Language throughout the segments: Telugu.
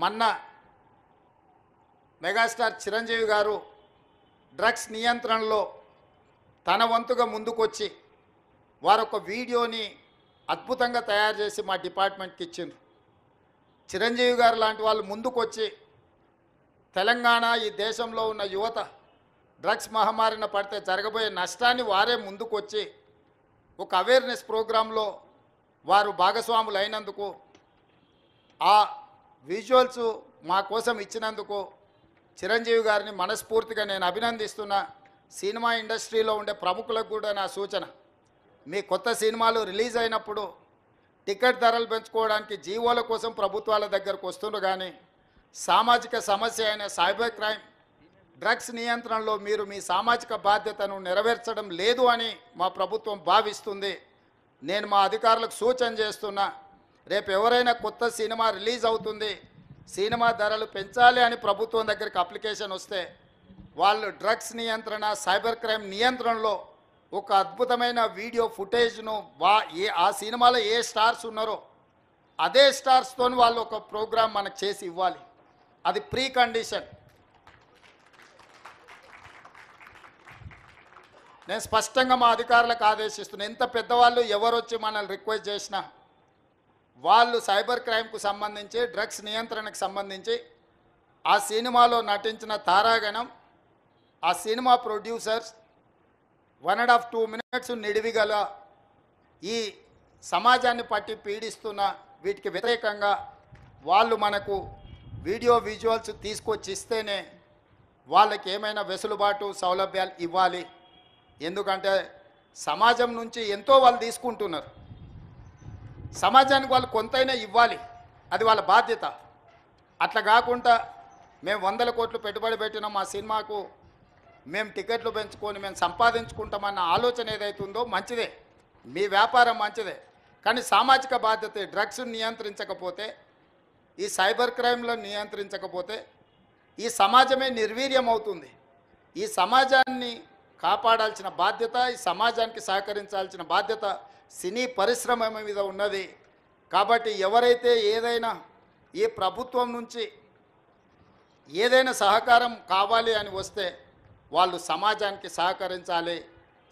మొన్న మెగాస్టార్ చిరంజీవి గారు డ్రగ్స్ నియంత్రణలో తన వంతుగా ముందుకొచ్చి వారొక వీడియోని అద్భుతంగా తయారు చేసి మా డిపార్ట్మెంట్కి ఇచ్చిండ్రు. చిరంజీవి గారు లాంటి వాళ్ళు ముందుకొచ్చి తెలంగాణ ఈ దేశంలో ఉన్న యువత డ్రగ్స్ మహమ్మారిన పడితే జరగబోయే నష్టాన్ని వారే ముందుకొచ్చి ఒక అవేర్నెస్ ప్రోగ్రాంలో వారు భాగస్వాములు అయినందుకు, ఆ విజువల్స్ మా కోసం ఇచ్చినందుకు చిరంజీవి గారిని మనస్ఫూర్తిగా నేను అభినందిస్తున్నా. సినిమా ఇండస్ట్రీలో ఉండే ప్రముఖులకు కూడా నా సూచన, మీ కొత్త సినిమాలు రిలీజ్ అయినప్పుడు టికెట్ ధరలు పెంచుకోవడానికి జీవోల కోసం ప్రభుత్వాల దగ్గరకు వస్తున్నారు, కానీ సామాజిక సమస్య అయిన సైబర్ క్రైమ్ డ్రగ్స్ నియంత్రణలో మీరు మీ సామాజిక బాధ్యతను నెరవేర్చడం లేదు అని మా ప్రభుత్వం భావిస్తుంది. నేను మా అధికారులకు సూచన చేస్తున్నా, రేపు ఎవరైనా కొత్త సినిమా రిలీజ్ అవుతుంది, సినిమా ధరలు పెంచాలి అని ప్రభుత్వం దగ్గరికి అప్లికేషన్ వస్తే వాళ్ళు డ్రగ్స్ నియంత్రణ సైబర్ క్రైమ్ నియంత్రణలో ఒక అద్భుతమైన వీడియో ఫుటేజ్ను ఆ సినిమాలో ఏ స్టార్స్ ఉన్నారో అదే స్టార్స్తో వాళ్ళు ఒక ప్రోగ్రాం మనకు చేసి ఇవ్వాలి. అది ప్రీ కండిషన్. నేను స్పష్టంగా మా అధికారులకు ఆదేశిస్తున్నాను, ఎంత పెద్దవాళ్ళు ఎవరు వచ్చి మనల్ని రిక్వెస్ట్ చేసినా వాళ్ళు సైబర్ క్రైమ్కు సంబంధించి డ్రగ్స్ నియంత్రణకు సంబంధించి ఆ సినిమాలో నటించిన తారాగణం, ఆ సినిమా ప్రొడ్యూసర్స్ 1.5-2 minutes నిడివిగల ఈ సమాజాన్ని పట్టి పీడిస్తున్న వీటికి వ్యతిరేకంగా వాళ్ళు మనకు వీడియో విజువల్స్ తీసుకొచ్చి ఇస్తేనే వాళ్ళకి ఏమైనా వెసులుబాటు సౌలభ్యాలు ఇవ్వాలి. ఎందుకంటే సమాజం నుంచి ఎంతో వాళ్ళు తీసుకుంటున్నారు, సమాజానికి వాళ్ళు కొంతైనా ఇవ్వాలి, అది వాళ్ళ బాధ్యత. అట్లా కాకుండా మేము 100 కోట్లు పెట్టుబడి పెట్టిన మా సినిమాకు మేము టికెట్లు పెంచుకొని మేము సంపాదించుకుంటామన్న ఆలోచన ఏదైతుందో మంచిదే, మీ వ్యాపారం మంచిదే, కానీ సామాజిక బాధ్యత. డ్రగ్స్ నియంత్రించకపోతే, ఈ సైబర్ క్రైమ్లో నియంత్రించకపోతే ఈ సమాజమే నిర్వీర్యం అవుతుంది. ఈ సమాజాన్ని కాపాడాల్సిన బాధ్యత, ఈ సమాజానికి సహకరించాల్సిన బాధ్యత సినీ పరిశ్రమ మీద ఉన్నది. కాబట్టి ఎవరైతే ఏదైనా ఈ ప్రభుత్వం నుంచి ఏదైనా సహకారం కావాలి అని వస్తే వాళ్ళు సమాజానికి సహకరించాలి.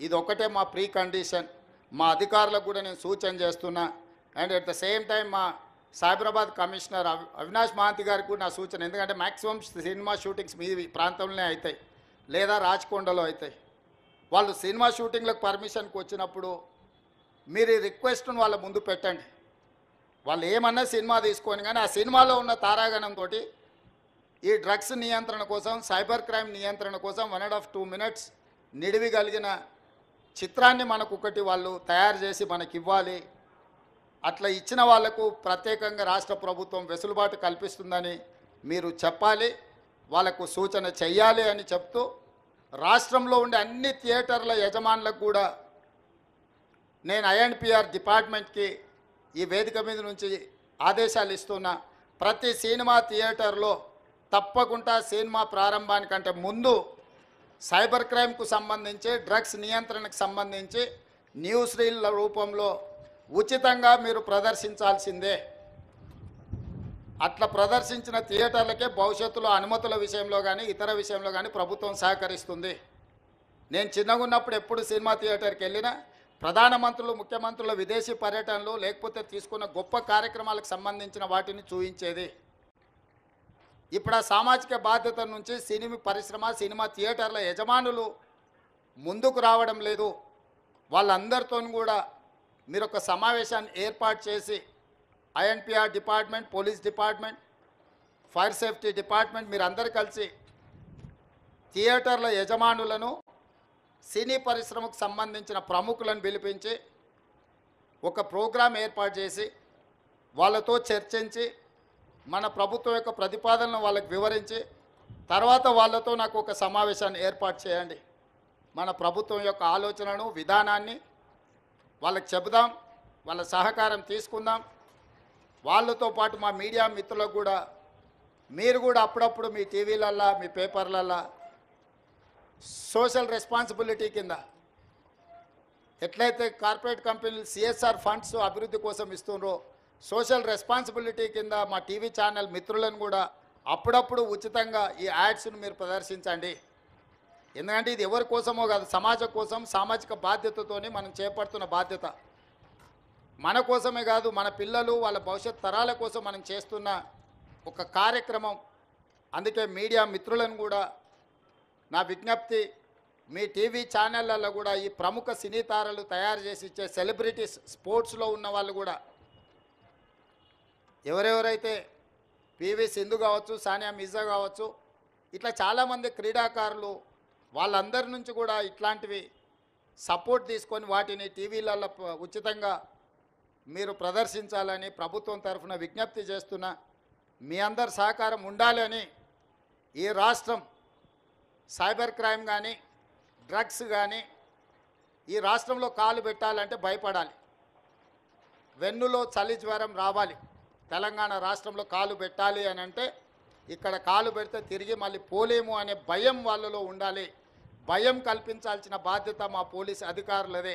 ఇది ఒకటే మా ప్రీ కండిషన్. మా అధికారులకు కూడా నేను సూచన చేస్తున్నా. And at the same time మా సైబరాబాద్ కమిషనర్ అవినాష్ మహాంతి గారికి కూడా నా సూచన, ఎందుకంటే మ్యాక్సిమం సినిమా షూటింగ్స్ మీ ప్రాంతంలోనే అవుతాయి లేదా రాచకొండలో అవుతాయి. వాళ్ళు సినిమా షూటింగ్లకు పర్మిషన్కి వచ్చినప్పుడు మీరు ఈ రిక్వెస్ట్ను వాళ్ళ ముందు పెట్టండి. వాళ్ళు ఏమన్నా సినిమా తీసుకొని, కానీ ఆ సినిమాలో ఉన్న తారాగణంతో ఈ డ్రగ్స్ నియంత్రణ కోసం, సైబర్ క్రైమ్ నియంత్రణ కోసం 1.5-2 minutes నిడివి కలిగిన చిత్రాన్ని మనకు ఒకటి వాళ్ళు తయారు చేసి మనకి ఇవ్వాలి. అట్లా ఇచ్చిన వాళ్లకు ప్రత్యేకంగా రాష్ట్ర ప్రభుత్వం వెసులుబాటు కల్పిస్తుందని మీరు చెప్పాలి, వాళ్ళకు సూచన చెయ్యాలి అని చెప్తూ, రాష్ట్రంలో ఉండే అన్ని థియేటర్ల యజమానులకు కూడా నేను INPR డిపార్ట్మెంట్కి ఈ వేదిక మీద నుంచి ఆదేశాలు ఇస్తున్నా. ప్రతి సినిమా థియేటర్లో తప్పకుండా సినిమా ప్రారంభానికంటే ముందు సైబర్ క్రైమ్కు సంబంధించి, డ్రగ్స్ నియంత్రణకు సంబంధించి న్యూస్ రీల్ల రూపంలో ఉచితంగా మీరు ప్రదర్శించాల్సిందే. అట్లా ప్రదర్శించిన థియేటర్లకే భవిష్యత్తులో అనుమతుల విషయంలో కానీ ఇతర విషయంలో కానీ ప్రభుత్వం సహకరిస్తుంది. నేను చిన్నగా ఉన్నప్పుడు ఎప్పుడు సినిమా థియేటర్కి వెళ్ళినా ప్రధానమంత్రులు, ముఖ్యమంత్రుల విదేశీ పర్యటనలు లేకపోతే తీసుకున్న గొప్ప కార్యక్రమాలకు సంబంధించిన వాటిని చూపించేది. ఇప్పుడు ఆ సామాజిక బాధ్యత నుంచి సినిమా పరిశ్రమ, సినిమా థియేటర్ల యజమానులు ముందుకు రావడం లేదు. వాళ్ళందరితో కూడా మీరు ఒక సమావేశాన్ని ఏర్పాటు చేసి INPR department, police department, fire safety department మీరు అందరు కలిసి థియేటర్ల యజమానులను, సినీ పరిశ్రమకు సంబంధించిన ప్రముఖులను పిలిపించి ఒక ప్రోగ్రాం ఏర్పాటు చేసి వాళ్ళతో చర్చించి మన ప్రభుత్వం యొక్క ప్రతిపాదనను వాళ్ళకి వివరించి తర్వాత వాళ్ళతో నాకు ఒక సమావేశాన్ని ఏర్పాటు చేయండి. మన ప్రభుత్వం యొక్క ఆలోచనను, విధానాన్ని వాళ్ళకి చెబుదాం, వాళ్ళ సహకారం తీసుకుందాం. వాళ్ళతో పాటు మా మీడియా మిత్రులకు కూడా మీరు కూడా అప్పుడప్పుడు మీ టీవీలల్లో, మీ పేపర్లల్లో సోషల్ రెస్పాన్సిబిలిటీ కింద ఎట్లయితే కార్పొరేట్ కంపెనీలు CSR ఫండ్స్ అభివృద్ధి కోసం ఇస్తున్నారో సోషల్ రెస్పాన్సిబిలిటీ కింద మా టీవీ ఛానల్ మిత్రులను కూడా అప్పుడప్పుడు ఉచితంగా ఈ యాడ్స్ను మీరు ప్రదర్శించండి. ఎందుకంటే ఇది ఎవరి కోసమో కాదు, సమాజం కోసం సామాజిక బాధ్యతతోని మనం చేపడుతున్న బాధ్యత. మన కోసమే కాదు, మన పిల్లలు వాళ్ళ భవిష్యత్ తరాల కోసం మనం చేస్తున్న ఒక కార్యక్రమం. అందుకే మీడియా మిత్రులను కూడా నా విజ్ఞప్తి, మీ టీవీ ఛానళ్ళల్లో కూడా ఈ ప్రముఖ సినీ తారలు తయారు చేసి ఇచ్చే సెలబ్రిటీస్, స్పోర్ట్స్లో ఉన్న వాళ్ళు కూడా ఎవరెవరైతే పివి సింధు కావచ్చు, సానియా మిర్జా కావచ్చు, ఇట్లా చాలామంది క్రీడాకారులు, వాళ్ళందరి నుంచి కూడా ఇట్లాంటివి సపోర్ట్ తీసుకొని వాటిని టీవీలలో ఉచితంగా మీరు ప్రదర్శించాలని ప్రభుత్వం తరఫున విజ్ఞప్తి చేస్తున్నా. మీ అందరి సహకారం ఉండాలని. ఈ రాష్ట్రం సైబర్ క్రైమ్ కానీ డ్రగ్స్ కానీ ఈ రాష్ట్రంలో కాలు పెట్టాలంటే భయపడాలి. వెన్నులో చలి జ్వరం రావాలి. తెలంగాణ రాష్ట్రంలో కాలు పెట్టాలి అని అంటే ఇక్కడ కాలు పెడితే తిరిగి మళ్ళీ పోలేము అనే భయం వాళ్ళలో ఉండాలి. భయం కల్పించాల్సిన బాధ్యత మా పోలీసు అధికారులదే.